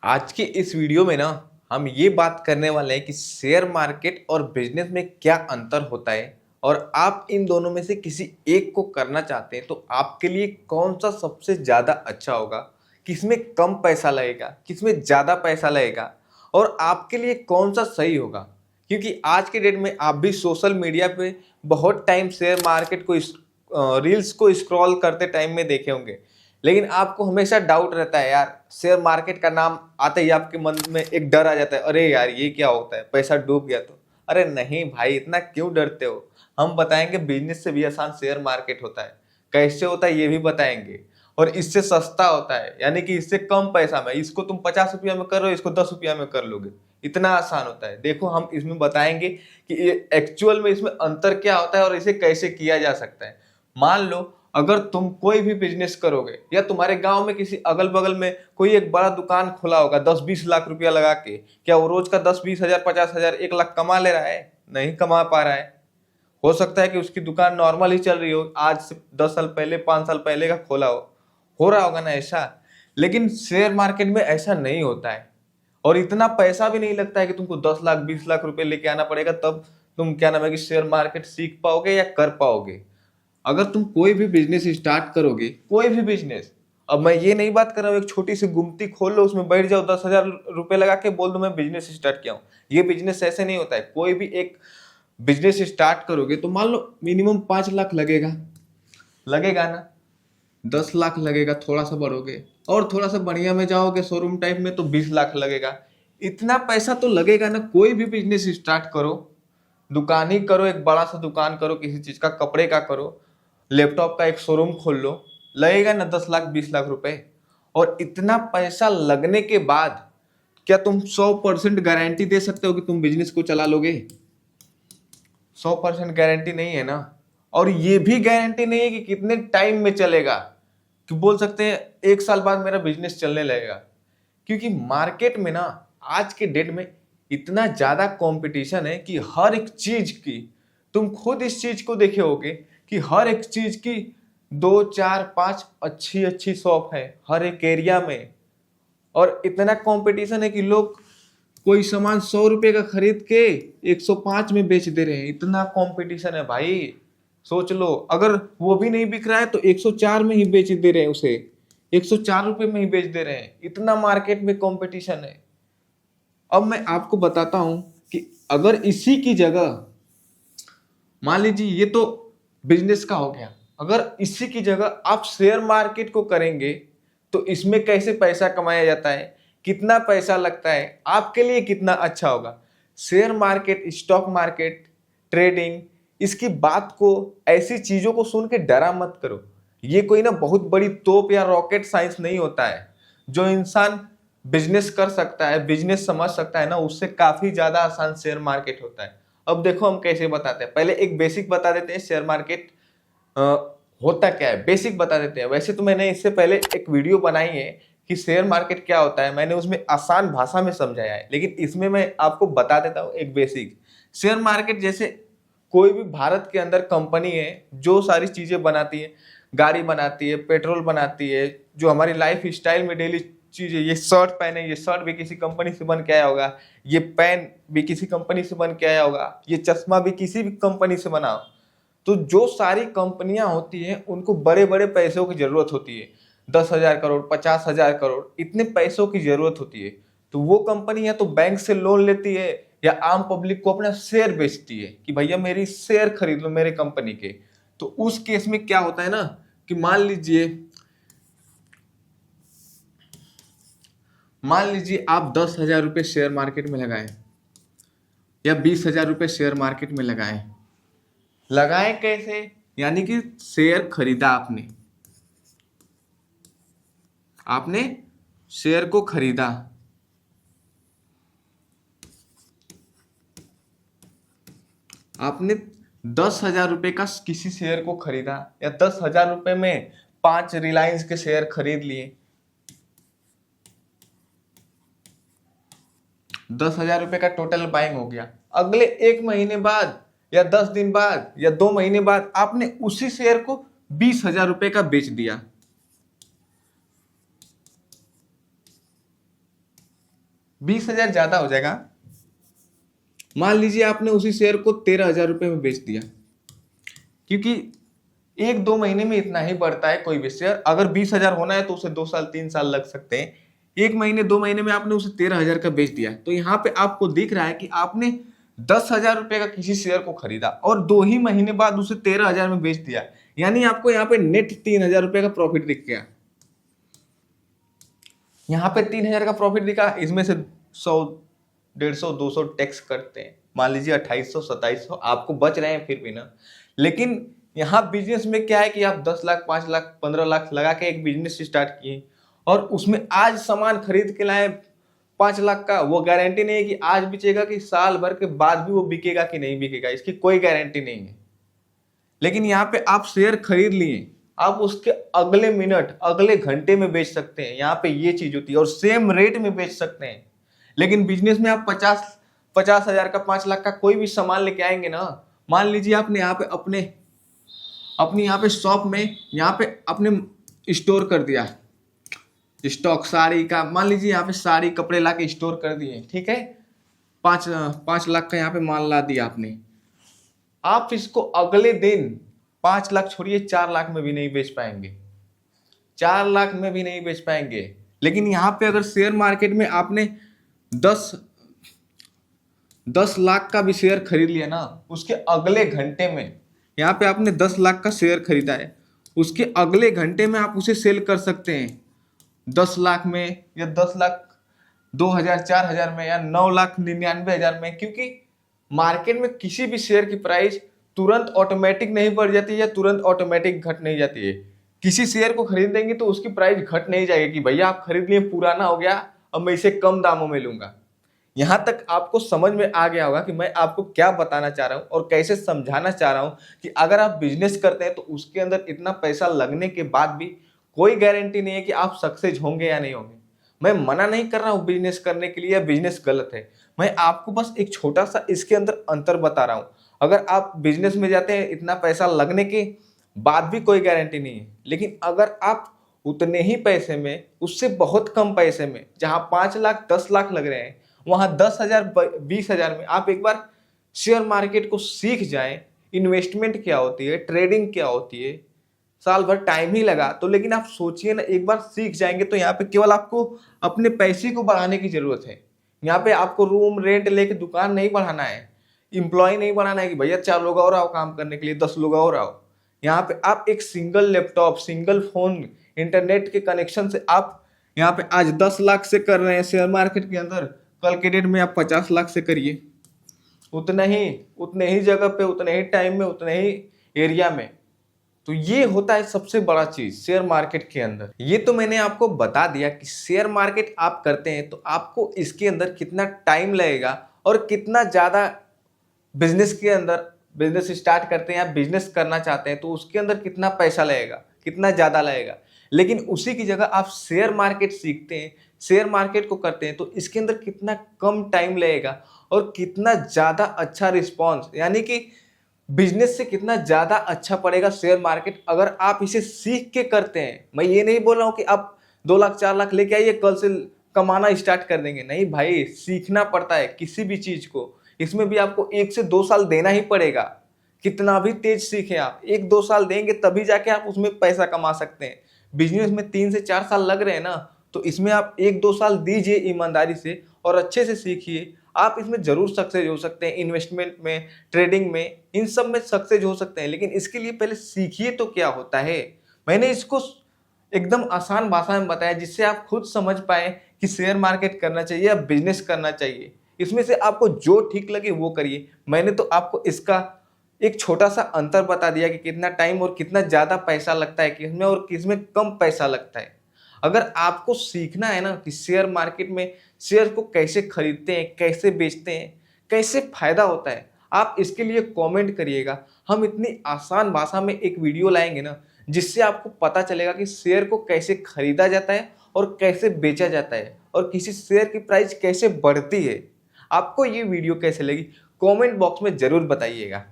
आज के इस वीडियो में ना हम ये बात करने वाले हैं कि शेयर मार्केट और बिजनेस में क्या अंतर होता है और आप इन दोनों में से किसी एक को करना चाहते हैं तो आपके लिए कौन सा सबसे ज़्यादा अच्छा होगा, किसमें कम पैसा लगेगा, किसमें ज़्यादा पैसा लगेगा और आपके लिए कौन सा सही होगा। क्योंकि आज के डेट में आप भी सोशल मीडिया पे बहुत टाइम शेयर मार्केट को रील्स को स्क्रॉल करते टाइम में देखे होंगे, लेकिन आपको हमेशा डाउट रहता है यार, शेयर मार्केट का नाम आते ही आपके मन में एक डर आ जाता है, अरे यार ये क्या होता है, पैसा डूब गया तो। अरे नहीं भाई, इतना क्यों डरते हो। हम बताएंगे बिजनेस से भी आसान शेयर मार्केट होता है, कैसे होता है ये भी बताएंगे, और इससे सस्ता होता है, यानी कि इससे कम पैसा में इसको तुम 50 रुपया में कर रहे हो, इसको 10 रुपया में कर लोगे, इतना आसान होता है। देखो हम इसमें बताएंगे कि ये एक्चुअल में इसमें अंतर क्या होता है और इसे कैसे किया जा सकता है। मान लो अगर तुम कोई भी बिजनेस करोगे या तुम्हारे गांव में किसी अगल बगल में कोई एक बड़ा दुकान खुला होगा 10-20 लाख रुपया लगा के, क्या वो रोज का 10-20 हजार 50 हजार 1 लाख कमा ले रहा है? नहीं कमा पा रहा है। हो सकता है कि उसकी दुकान नॉर्मल ही चल रही हो, आज से 10 साल पहले 5 साल पहले का खोला हो रहा होगा ना ऐसा। लेकिन शेयर मार्केट में ऐसा नहीं होता है और इतना पैसा भी नहीं लगता है कि तुमको 10 लाख 20 लाख रुपए लेके आना पड़ेगा तब तुम क्या नाम है कि शेयर मार्केट सीख पाओगे या कर पाओगे। अगर तुम कोई भी बिजनेस स्टार्ट करोगे, कोई भी बिजनेस, अब मैं ये नहीं बात कर रहा हूँ एक छोटी सी गुमती खोल लो उसमें बैठ जाओ 10 हजार रुपए लगा के बोल दो मैं बिजनेस स्टार्ट किया हूँ, ये बिजनेस ऐसे नहीं होता है। कोई भी एक बिजनेस स्टार्ट करोगे तो मान लो मिनिमम 5 लाख लगेगा, लगेगा ना, 10 लाख लगेगा, थोड़ा सा बढ़ोगे और थोड़ा सा बढ़िया में जाओगे शोरूम टाइप में तो 20 लाख लगेगा। इतना पैसा तो लगेगा ना। कोई भी बिजनेस स्टार्ट करो, दुकान ही करो, एक बड़ा सा दुकान करो, किसी चीज का, कपड़े का करो, लैपटॉप का एक शोरूम खोल लो, लगेगा ना 10 लाख 20 लाख रुपए। और इतना पैसा लगने के बाद क्या तुम 100% गारंटी दे सकते हो कि तुम बिजनेस को चला लोगे? 100% गारंटी नहीं है ना। और ये भी गारंटी नहीं है कि कितने टाइम में चलेगा, कि बोल सकते हैं 1 साल बाद मेरा बिजनेस चलने लगेगा। क्योंकि मार्केट में ना आज के डेट में इतना ज्यादा कंपटीशन है कि हर एक चीज की, तुम खुद इस चीज को देखे होगे कि हर एक चीज की 2 4 5 अच्छी अच्छी शॉप है हर एक एरिया में। और इतना कंपटीशन है कि लोग कोई सामान 100 रुपए का खरीद के 105 में बेच दे रहे हैं। इतना कंपटीशन है भाई। सोच लो अगर वो भी नहीं बिक रहा है तो 104 में ही बेच दे रहे हैं उसे, 104 रुपए में ही बेच दे रहे हैं। इतना मार्केट में कंपटीशन है। अब मैं आपको बताता हूं कि अगर इसी की जगह, मान लीजिए ये तो बिजनेस का हो गया, अगर इसी की जगह आप शेयर मार्केट को करेंगे तो इसमें कैसे पैसा कमाया जाता है, कितना पैसा लगता है, आपके लिए कितना अच्छा होगा। Share market, stock market, trading, इसकी बात को, ऐसी चीजों को सुन के डरा मत करो। ये कोई ना बहुत बड़ी तोप या रॉकेट साइंस नहीं होता है। जो इंसान बिजनेस कर सकता है, बिजनेस समझ सकता है ना, उससे काफी ज्यादा आसान शेयर मार्केट होता है। अब देखो हम कैसे बताते हैं। पहले एक बेसिक बता देते हैं, शेयर मार्केट होता क्या है, बेसिक बता देते हैं। वैसे तो मैंने इससे पहले एक वीडियो बनाई है कि शेयर मार्केट क्या होता है, मैंने उसमें आसान भाषा में समझाया है, लेकिन इसमें मैं आपको बता देता हूँ एक बेसिक। शेयर मार्केट जैसे कोई भी भारत के अंदर कंपनी है जो सारी चीजें बनाती है, गाड़ी बनाती है, पेट्रोल बनाती है, जो हमारी लाइफ स्टाइल में डेली चीज है। ये शर्ट पहने, ये शर्ट भी किसी कंपनी से बन के आया होगा, ये पेन भी किसी कंपनी से बन के आया होगा, ये चश्मा भी किसी भी कंपनी से बना हो। तो जो सारी कंपनियां होती हैं उनको बड़े बड़े पैसों की जरूरत होती है, 10 हजार करोड़, 50 हजार करोड़, इतने पैसों की जरूरत होती है। तो वो कंपनी या तो बैंक से लोन लेती है या आम पब्लिक को अपना शेयर बेचती है कि भैया मेरी शेयर खरीद लो मेरे कंपनी के। तो उस केस में क्या होता है ना कि मान लीजिए आप 10 हजार रुपये शेयर मार्केट में लगाए या 20 हजार रुपये शेयर मार्केट में लगाए। लगाए कैसे? यानी कि शेयर खरीदा आपने, आपने शेयर को खरीदा, आपने 10 हजार रुपये का किसी शेयर को खरीदा या 10 हजार रुपये में 5 रिलायंस के शेयर खरीद लिए। 10 हजार रुपये का टोटल बाइंग हो गया। अगले 1 महीने बाद या 10 दिन बाद या 2 महीने बाद आपने उसी शेयर को 20 हजार रुपये का बेच दिया। 20,000 ज्यादा हो जाएगा। मान लीजिए आपने उसी शेयर को 13,000 रुपये में बेच दिया, क्योंकि 1-2 महीने में इतना ही बढ़ता है कोई भी शेयर। अगर 20,000 होना है तो उसे 2 साल 3 साल लग सकते हैं। 1 महीने 2 महीने में आपने उसे 13,000 का बेच दिया, तो यहाँ पे आपको दिख रहा है कि आपने 10,000 रुपये का किसी शेयर को खरीदा और 2 ही महीने बाद उसे 13,000 में बेच दिया, यानी आपको यहाँ पे नेट 3,000 रुपये का प्रॉफिट दिख गया। यहाँ पे 3,000 का प्रॉफिट दिखा, इसमें से 100, 150, 200 टैक्स करते हैं, मान लीजिए 2800 2700 आपको बच रहे हैं फिर भी ना। लेकिन यहाँ बिजनेस में क्या है कि आप 10 लाख 5 लाख 15 लाख लगा के एक बिजनेस स्टार्ट किए और उसमें आज सामान खरीद के लाए 5 लाख का, वो गारंटी नहीं है कि आज बिकेगा, कि साल भर के बाद भी वो बिकेगा कि नहीं बिकेगा, इसकी कोई गारंटी नहीं है। लेकिन यहाँ पे आप शेयर खरीद लिए, आप उसके अगले मिनट अगले घंटे में बेच सकते हैं, यहाँ पे ये चीज होती है, और सेम रेट में बेच सकते हैं। लेकिन बिजनेस में आप 50,000 का 5 लाख का कोई भी सामान लेके आएंगे ना, मान लीजिए आपने यहाँ पे अपनी यहाँ पे शॉप में यहाँ पे अपने स्टोर कर दिया स्टॉक साड़ी का, मान लीजिए यहाँ पे साड़ी कपड़े ला के स्टोर कर दिए, ठीक है, 5 लाख का यहाँ पे माल ला दिया आपने। आप इसको अगले दिन 5 लाख छोड़िए 4 लाख में भी नहीं बेच पाएंगे, 4 लाख में भी नहीं बेच पाएंगे। लेकिन यहाँ पे अगर शेयर मार्केट में आपने 10 लाख का भी शेयर खरीद लिया ना, उसके अगले घंटे में, यहाँ पे आपने 10 लाख का शेयर खरीदा है, उसके अगले घंटे में आप उसे सेल कर सकते हैं 10 लाख में, या 10 लाख 2,000 4,000 में, या 9,99,000 में। क्योंकि मार्केट में किसी भी शेयर की प्राइस तुरंत ऑटोमेटिक नहीं बढ़ जाती है या तुरंत ऑटोमेटिक घट नहीं जाती है। किसी शेयर को खरीदेंगे तो उसकी प्राइस घट नहीं जाएगी कि भैया आप खरीद लिए, पुराना हो गया, अब मैं इसे कम दामों में लूंगा। यहां तक आपको समझ में आ गया होगा कि मैं आपको क्या बताना चाह रहा हूं और कैसे समझाना चाह रहा हूं कि अगर आप बिजनेस करते हैं तो उसके अंदर इतना पैसा लगने के बाद भी कोई गारंटी नहीं है कि आप सक्सेस होंगे या नहीं होंगे। मैं मना नहीं कर रहा हूं बिजनेस करने के लिए या बिजनेस गलत है, मैं आपको बस एक छोटा सा इसके अंदर अंतर बता रहा हूं। अगर आप बिजनेस में जाते हैं इतना पैसा लगने के बाद भी कोई गारंटी नहीं है, लेकिन अगर आप उतने ही पैसे में, उससे बहुत कम पैसे में, जहां 5 लाख 10 लाख लग रहे हैं, वहां 10,000 20,000 में आप एक बार शेयर मार्केट को सीख जाएं, इन्वेस्टमेंट क्या होती है, ट्रेडिंग क्या होती है, साल भर टाइम ही लगा तो, लेकिन आप सोचिए ना, एक बार सीख जाएंगे तो यहाँ पे केवल आपको अपने पैसे को बढ़ाने की जरूरत है। यहाँ पे आपको रूम रेंट लेके दुकान नहीं बढ़ाना है, इंप्लॉय नहीं बढ़ाना है कि भैया 4 लोग और आओ काम करने के लिए, 10 लोग और आओ। यहाँ पे आप एक single laptop, single phone, internet के कनेक्शन से आप यहाँ पे आज 10 लाख से कर रहे हैं शेयर मार्केट के अंदर, कल के डेट में आप 50 लाख से करिए, उतने ही जगह पे, उतने ही टाइम में, उतने ही एरिया में। तो ये होता है सबसे बड़ा चीज शेयर मार्केट के अंदर। ये तो मैंने आपको बता दिया कि शेयर मार्केट आप करते हैं तो आपको इसके अंदर कितना टाइम लगेगा और कितना ज्यादा बिजनेस के अंदर, बिजनेस स्टार्ट करते हैं या बिजनेस करना चाहते हैं तो उसके अंदर कितना पैसा लगेगा, कितना ज्यादा लगेगा। लेकिन उसी की जगह आप शेयर मार्केट सीखते हैं, शेयर मार्केट को करते हैं तो इसके अंदर कितना कम टाइम लगेगा और कितना ज्यादा अच्छा रिस्पॉन्स, यानी कि बिजनेस से कितना ज्यादा अच्छा पड़ेगा शेयर मार्केट अगर आप इसे सीख के करते हैं। मैं ये नहीं बोल रहा हूं कि आप 2 लाख 4 लाख लेके आइए कल से कमाना स्टार्ट कर देंगे, नहीं भाई, सीखना पड़ता है किसी भी चीज को। इसमें भी आपको 1 से 2 साल देना ही पड़ेगा, कितना भी तेज सीखे आप, 1-2 साल देंगे तभी जाके आप उसमें पैसा कमा सकते हैं। बिजनेस में 3 से 4 साल लग रहे हैं ना, तो इसमें आप 1-2 साल दीजिए ईमानदारी से और अच्छे से सीखिए, आप इसमें जरूर सक्सेस हो सकते हैं। इन्वेस्टमेंट में, ट्रेडिंग में, इन सब में सक्सेस हो सकते हैं, लेकिन इसके लिए पहले सीखिए तो क्या होता है। मैंने इसको एकदम आसान भाषा में बताया जिससे आप खुद समझ पाए कि शेयर मार्केट करना चाहिए या बिजनेस करना चाहिए। इसमें से आपको जो ठीक लगे वो करिए। मैंने तो आपको इसका एक छोटा सा अंतर बता दिया कि कितना टाइम और कितना ज्यादा पैसा लगता है किसमें और किसमें कम पैसा लगता है। अगर आपको सीखना है ना कि शेयर मार्केट में शेयर को कैसे खरीदते हैं, कैसे बेचते हैं, कैसे फायदा होता है, आप इसके लिए कमेंट करिएगा। हम इतनी आसान भाषा में एक वीडियो लाएंगे ना जिससे आपको पता चलेगा कि शेयर को कैसे खरीदा जाता है और कैसे बेचा जाता है और किसी शेयर की प्राइस कैसे बढ़ती है। आपको ये वीडियो कैसे लगी कमेंट बॉक्स में जरूर बताइएगा।